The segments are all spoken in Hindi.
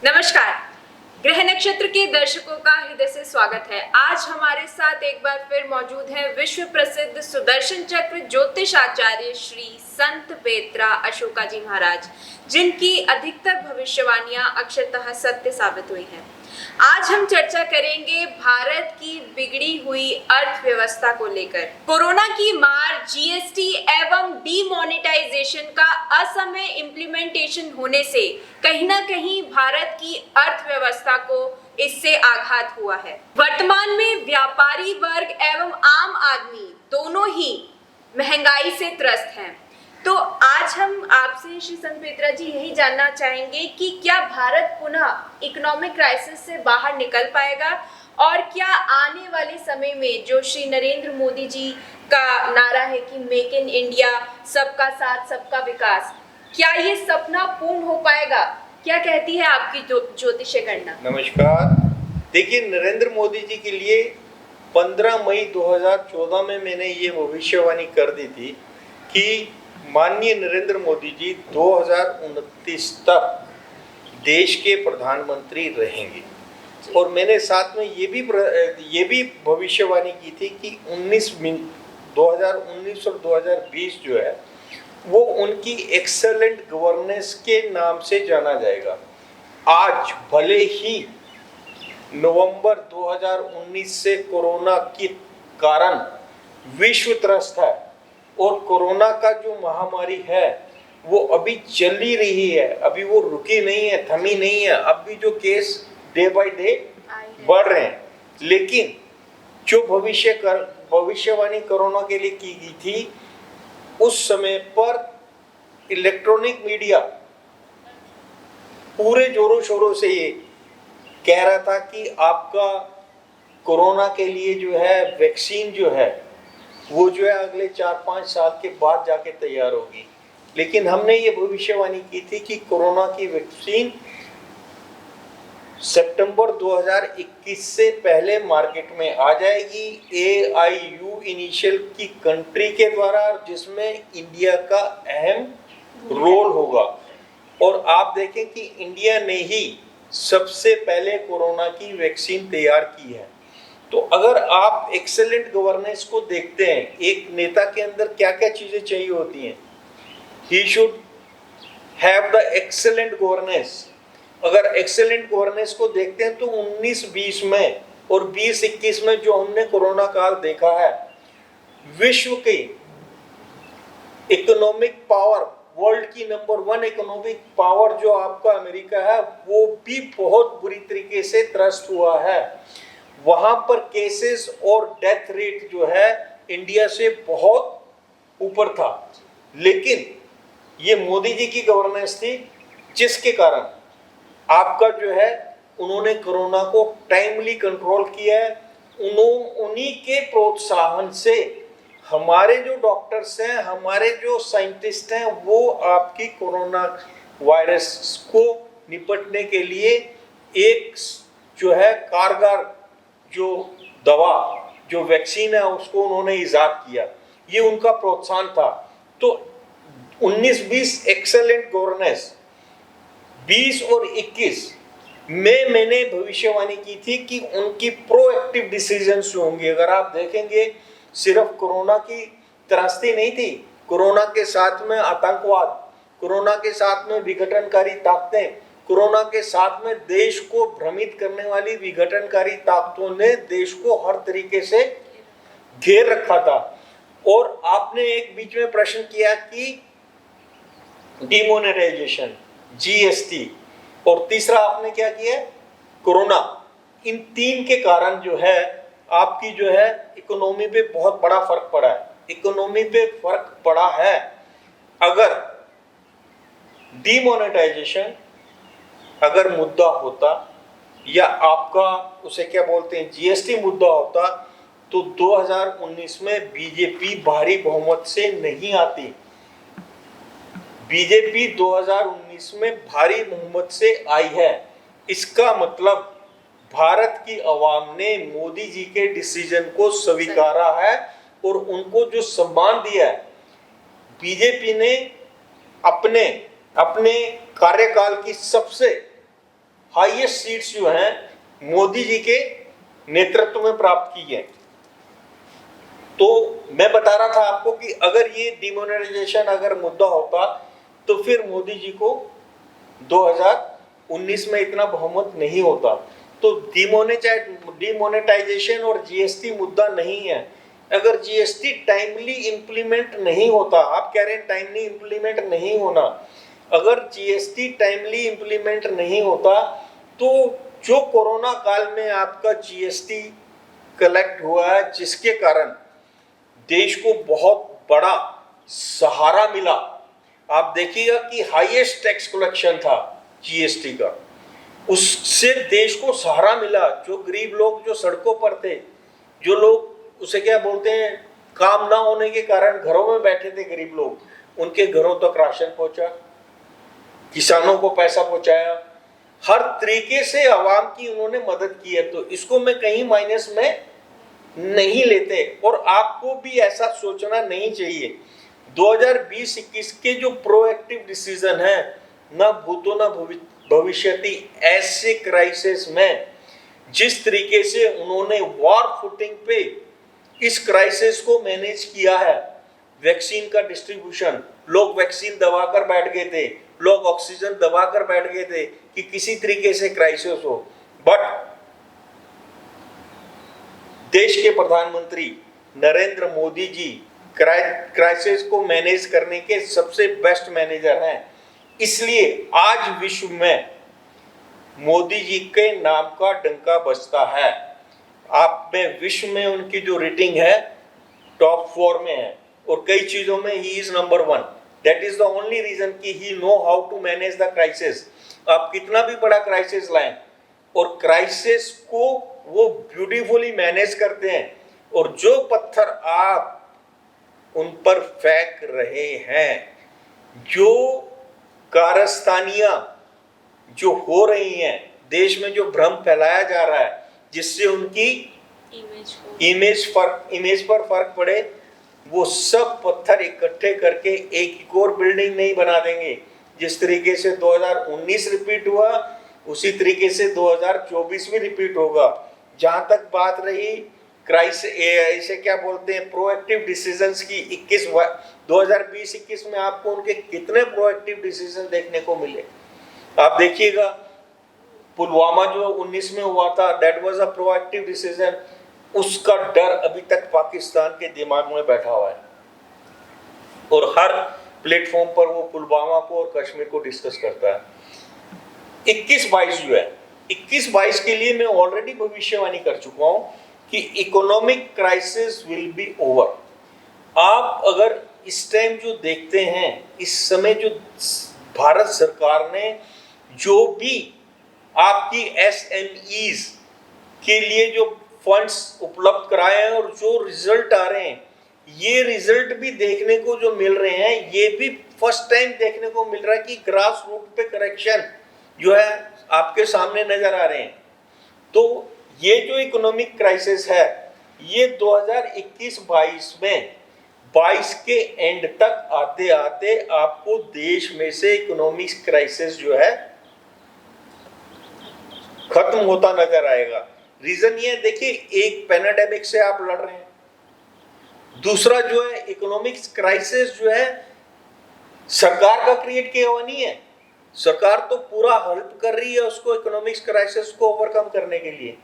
नमस्कार। ग्रह नक्षत्र के दर्शकों का हृदय से स्वागत है। आज हमारे साथ एक बार फिर मौजूद है विश्व प्रसिद्ध सुदर्शन चक्र ज्योतिष आचार्य श्री संत पेत्रा अशोका जी महाराज, जिनकी अधिकतर भविष्यवाणियां अक्षरतः सत्य साबित हुई हैं। आज हम चर्चा करेंगे भारत की बिगड़ी हुई अर्थव्यवस्था को लेकर। कोरोना की मार, जीएसटी एवं डीमोनेटाइजेशन का असमय इम्प्लीमेंटेशन होने से कहीं ना कहीं भारत की अर्थव्यवस्था को इससे आघात हुआ है। वर्तमान में व्यापारी वर्ग एवं आम आदमी दोनों ही महंगाई से त्रस्त हैं। तो आज हम आपसे श्री संत पेत्रा जी यही जानना चाहेंगे कि क्या भारत पुनः इकोनॉमिक क्राइसिस से बाहर निकल पाएगा, और क्या आने वाले समय में जो श्री नरेंद्र मोदी जी का नारा है कि मेक इन इंडिया, सबका साथ सबका विकास, क्या ये सपना पूर्ण हो पाएगा? क्या कहती है आपकी ज्योतिषीय गणना? नमस्कार। देखिए, नरेंद्र मोदी जी के लिए 15 मई 2014 में मैंने ये भविष्यवाणी कर दी थी कि माननीय नरेंद्र मोदी जी 2029 तक देश के प्रधानमंत्री रहेंगे। और मैंने साथ में ये भी भविष्यवाणी की थी कि 2019 और 2020 जो है वो उनकी एक्सेलेंट गवर्नेंस के नाम से जाना जाएगा। आज भले ही नवंबर 2019 से कोरोना के कारण विश्व त्रस्त है और कोरोना का जो महामारी है वो अभी चल ही रही है, अभी वो रुकी नहीं है, थमी नहीं है। अभी जो केस डे बाय डे बढ़ रहे हैं, लेकिन जो भविष्यवाणी कोरोना के लिए की गई थी उस समय पर इलेक्ट्रॉनिक मीडिया पूरे जोरों शोरों से ये कह रहा था कि आपका कोरोना के लिए जो है वैक्सीन जो है वो जो है अगले 4-5 साल के बाद जाके तैयार होगी। लेकिन हमने ये भविष्यवाणी की थी कि कोरोना की वैक्सीन सितंबर 2021 से पहले मार्केट में आ जाएगी AIU इनिशियल की कंट्री के द्वारा, जिसमें इंडिया का अहम रोल होगा। और आप देखें कि इंडिया ने ही सबसे पहले कोरोना की वैक्सीन तैयार की है। तो अगर आप एक्सेलेंट गवर्नेंस को देखते हैं, एक नेता के अंदर क्या क्या चीजें चाहिए होती हैं, he should have the excellent governance. अगर एक्सेलेंट गवर्नेंस को देखते हैं तो 19-20 में और 20-21 में जो हमने कोरोना काल देखा है, विश्व की इकोनॉमिक पावर, वर्ल्ड की नंबर 1 इकोनॉमिक पावर जो आपका अमेरिका है, वो भी बहुत बुरी तरीके से त्रस्त हुआ है। वहां पर केसेस और डेथ रेट जो है इंडिया से बहुत ऊपर था। लेकिन ये मोदी जी की गवर्नेंस थी, जिसके कारण आपका जो है उन्होंने कोरोना को टाइमली कंट्रोल किया है। उन्हीं के प्रोत्साहन से हमारे जो डॉक्टर्स हैं, हमारे जो साइंटिस्ट हैं, वो आपकी कोरोना वायरस को निपटने के लिए एक जो है कारगर जो दवा, जो वैक्सीन है, उसको उन्होंने इजाद किया। ये उनका प्रोत्साहन था। तो 19-20 एक्सेलेंट गवर्नेंस, 20 और 21 में मैंने भविष्यवाणी की थी कि उनकी प्रोएक्टिव डिसीजंस जो होंगे। अगर आप देखेंगे, सिर्फ कोरोना की त्रासदी नहीं थी, कोरोना के साथ में आतंकवाद, कोरोना के साथ में विघटनकारी ताकतें, कोरोना के साथ में देश को भ्रमित करने वाली विघटनकारी ताकतों ने देश को हर तरीके से घेर रखा था। और आपने एक बीच में प्रश्न किया कि डिमोनेटाइजेशन, जीएसटी, और तीसरा आपने क्या किया, कोरोना। इन तीन के कारण जो है आपकी जो है इकोनॉमी पे बहुत बड़ा फर्क पड़ा है। इकोनॉमी पे फर्क पड़ा है। अगर डिमोनेटाइजेशन अगर मुद्दा होता, या आपका उसे क्या बोलते हैं जीएसटी मुद्दा होता, तो 2019 में बीजेपी भारी बहुमत से नहीं आती। बीजेपी 2019 में भारी बहुमत से आई है। इसका मतलब भारत की आवाम ने मोदी जी के डिसीजन को स्वीकारा है और उनको जो सम्मान दिया है। बीजेपी ने अपने कार्यकाल की सबसे हाईएस्ट सीट्स जो हैं मोदी जी के नेतृत्व में प्राप्त की है। तो मैं बता रहा था आपको कि अगर ये डिमोनेटाइजेशन अगर मुद्दा होता तो फिर मोदी जी को 2019 में इतना बहुमत नहीं होता। तो डिमोनेटाइजेशन और जीएसटी मुद्दा नहीं है। अगर जीएसटी टाइमली इंप्लीमेंट नहीं होता, आप कह रहे हैं टाइमली इंप्लीमेंट नहीं होना, अगर जीएसटी टाइमली इंप्लीमेंट नहीं होता तो जो कोरोना काल में आपका जीएसटी कलेक्ट हुआ है, जिसके कारण देश को बहुत बड़ा सहारा मिला, आप देखिएगा कि हाईएस्ट टैक्स कलेक्शन था जीएसटी का, उससे देश को सहारा मिला। जो गरीब लोग जो सड़कों पर थे, जो लोग उसे क्या बोलते हैं, काम ना होने के कारण घरों में बैठे थे गरीब लोग, उनके घरों तक राशन पहुंचा, किसानों को पैसा पहुंचाया, हर तरीके से आवाम की उन्होंने मदद की है। तो इसको मैं कहीं माइनस में नहीं लेते और आपको भी ऐसा सोचना नहीं चाहिए। 2020-21 के जो प्रोएक्टिव डिसीजन है, ना भूतो ना भविष्यति, ऐसे क्राइसिस में जिस तरीके से उन्होंने वॉर फुटिंग पे इस क्राइसिस को मैनेज किया है, वैक्सीन का डिस्ट्रीब्यूशन, लोग वैक्सीन दबाकर बैठ गए थे, लोग ऑक्सीजन दबाकर बैठ गए थे कि किसी तरीके से क्राइसिस हो, बट देश के प्रधानमंत्री नरेंद्र मोदी जी क्राइसिस को मैनेज करने के सबसे बेस्ट मैनेजर हैं। इसलिए आज विश्व में मोदी जी के नाम का डंका बजता है। आप में विश्व में उनकी जो रेटिंग है टॉप 4 में है और कई चीजों में he is number 1। That is the only reason कि he know how to manage the crisis. आप कितना भी बड़ा क्राइसिस लाएं और क्राइसिस को वो ब्यूटीफुली मैनेज करते हैं। और जो पत्थर आप उन पर फेंक रहे हैं, जो कारस्तानियां जो हो रही हैं, देश में जो भ्रम फैलाया जा रहा है जिससे उनकी इमेज पर फर्क पड़े, वो सब पत्थर इकट्ठे करके एक और बिल्डिंग नहीं बना देंगे। जिस तरीके से 2019 रिपीट हुआ उसी तरीके से 2024 भी रिपीट होगा। जहां तक बात रही इसे क्या बोलते हैं, प्रोएक्टिव डिसीजंस की, 2020-21 में आपको उनके कितने प्रोएक्टिव डिसीजन देखने को मिले। आप देखिएगा पुलवामा जो 19 में हुआ था, that was a proactive decision. उसका डर अभी तक पाकिस्तान के दिमाग में बैठा हुआ है और हर प्लेटफॉर्म पर वो पुलवामा को और कश्मीर को डिस्कस करता है। 21-22 जो है, 21-22 के लिए मैं ऑलरेडी भविष्यवाणी कर चुका हूं कि economic crisis will be over. आप अगर इस टाइम जो देखते हैं, इस समय जो भारत सरकार ने जो भी आपकी एसएमईज के लिए जो फंड्स उपलब्ध कराए हैं और जो रिजल्ट आ रहे हैं, ये रिजल्ट भी देखने को जो मिल रहे हैं, ये भी फर्स्ट टाइम देखने को मिल रहा है कि ग्रास रूट पे करेक्शन जो है आपके सामने नजर आ रहे हैं। तो ये जो इकोनॉमिक क्राइसिस है, ये 2021-22 में 22 के एंड तक आते आते आपको देश में से इकोनॉमिक क्राइसिस जो है खत्म होता नजर आएगा। रीजन ये देखिए, एक पैंडेमिक से आप लड़ रहे हैं, दूसरा जो है इकोनॉमिक क्राइसिस जो है सरकार का क्रिएट किया हुआ नहीं है। सरकार तो पूरा हेल्प कर रही है उसको इकोनॉमिक क्राइसिस को ओवरकम करने के लिए।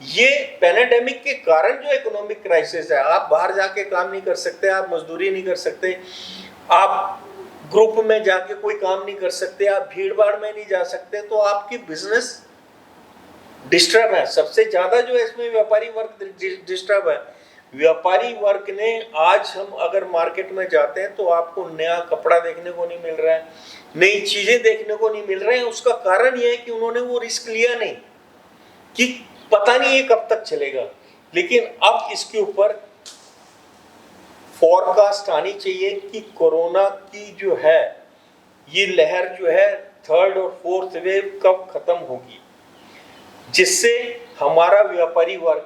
ये पैंडेमिक के कारण जो इकोनॉमिक क्राइसिस है, आप बाहर जाके काम नहीं कर सकते, आप मजदूरी नहीं कर सकते, आप ग्रुप में जाके कोई काम नहीं कर सकते, आप भीड़ भाड़ में नहीं जा सकते, तो आपकी बिजनेस डिस्टर्ब है। सबसे ज्यादा जो है इसमें व्यापारी वर्ग डिस्टर्ब है। व्यापारी वर्ग ने, आज हम अगर मार्केट में जाते हैं तो आपको नया कपड़ा देखने को नहीं मिल रहा है, नई चीजें देखने को नहीं मिल रहे हैं। उसका कारण यह है कि उन्होंने वो रिस्क लिया नहीं कि पता नहीं ये कब तक चलेगा। लेकिन अब इसके ऊपर फॉरकास्ट आनी चाहिए कि कोरोना की जो है ये लहर जो है 3rd और 4th वेव कब खत्म होगी, जिससे हमारा व्यापारी वर्ग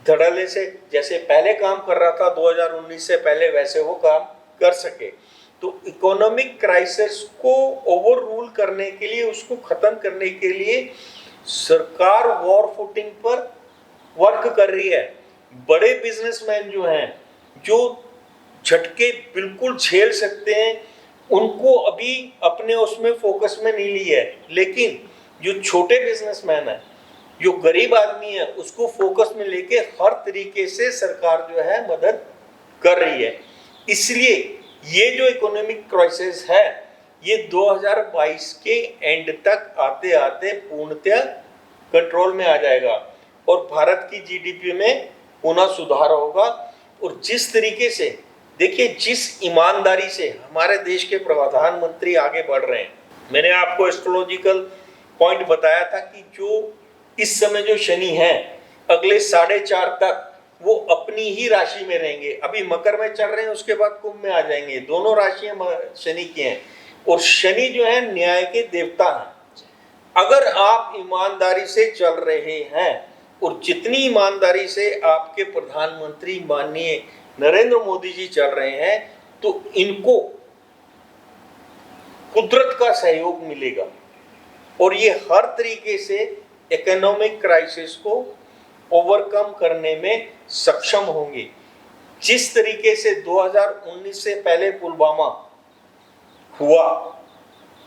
धड़ल्ले से जैसे पहले काम कर रहा था 2019 से पहले, वैसे वो काम कर सके। तो इकोनॉमिक क्राइसिस को ओवर रूल करने के लिए, उसको खत्म करने के लिए सरकार वॉर फुटिंग पर वर्क कर रही है। बड़े बिजनेसमैन जो हैं, जो झटके बिल्कुल झेल सकते हैं, उनको अभी अपने उसमें फोकस में नहीं लिया है, लेकिन जो छोटे बिजनेसमैन है, जो गरीब आदमी है, उसको फोकस में लेके हर तरीके से सरकार जो है मदद कर रही है। इसलिए ये जो इकोनॉमिक क्राइसिस है, ये 2022 के एंड तक आते आते पूर्णतः कंट्रोल में आ जाएगा और भारत की जीडीपी में पुनः सुधार होगा। और जिस तरीके से देखिए, जिस ईमानदारी से हमारे देश के प्रधानमंत्री आगे बढ़ रहे हैं, मैंने आपको एस्ट्रोलॉजिकल पॉइंट बताया था कि जो इस समय जो शनि है, अगले 4.5 तक वो अपनी ही राशि में रहेंगे। अभी मकर में चल रहे हैं, उसके बाद कुंभ में आ जाएंगे। दोनों राशियां शनि की हैं और शनि जो है न्याय के देवता हैं। अगर आप ईमानदारी से चल रहे हैं और जितनी ईमानदारी से आपके प्रधानमंत्री माननीय नरेंद्र मोदी जी चल रहे हैं, तो इनको कुदरत का सहयोग मिलेगा और ये हर तरीके से इकोनॉमिक क्राइसिस को ओवरकम करने में सक्षम होंगे। जिस तरीके से 2019 से पहले पुलवामा हुआ,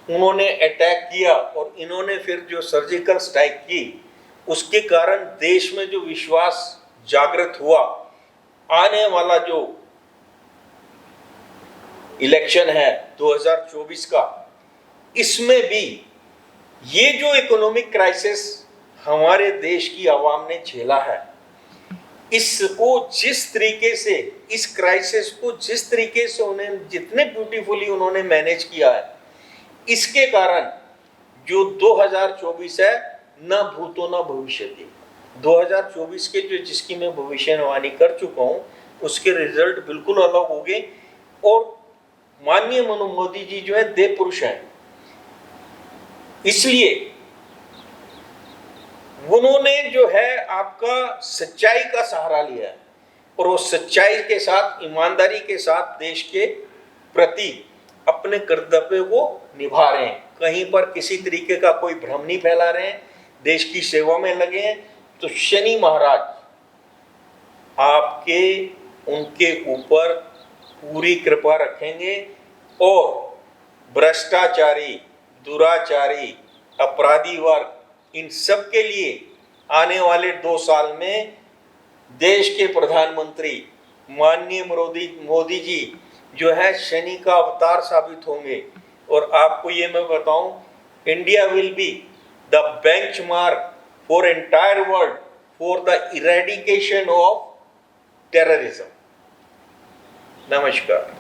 उन्होंने अटैक किया और इन्होंने फिर जो सर्जिकल स्ट्राइक की, उसके कारण देश में जो विश्वास जागृत हुआ, आने वाला जो इलेक्शन है 2024 का, इसमें भी ये जो इकोनॉमिक क्राइसिस हमारे देश की आवाम ने झेला है, इसको जिस तरीके से, इस क्राइसिस को जिस तरीके से उन्हें जितने ब्यूटीफुली उन्होंने मैनेज किया है, इसके कारण जो 2024 है, न भूतो न भविष्यति, 2024 के जो जिसकी मैं भविष्यवाणी कर चुका हूँ, उसके रिजल्ट बिल्कुल अलग होंगे। और माननीय मोदी जी जो है देव पुरुष हैं, इसलिए उन्होंने जो है आपका सच्चाई का सहारा लिया है और वो सच्चाई के साथ, ईमानदारी के साथ देश के प्रति अपने कर्तव्य को निभा रहे हैं। कहीं पर किसी तरीके का कोई भ्रम नहीं फैला रहे हैं, देश की सेवा में लगे हैं। तो शनि महाराज आपके उनके ऊपर पूरी कृपा रखेंगे और भ्रष्टाचारी, दुराचारी, अपराधी वर्ग, इन सब के लिए आने वाले 2 साल में देश के प्रधानमंत्री माननीय मोदी जी जो है शनि का अवतार साबित होंगे। और आपको ये मैं बताऊं, India will be the benchmark for entire world for the eradication of terrorism. नमस्कार।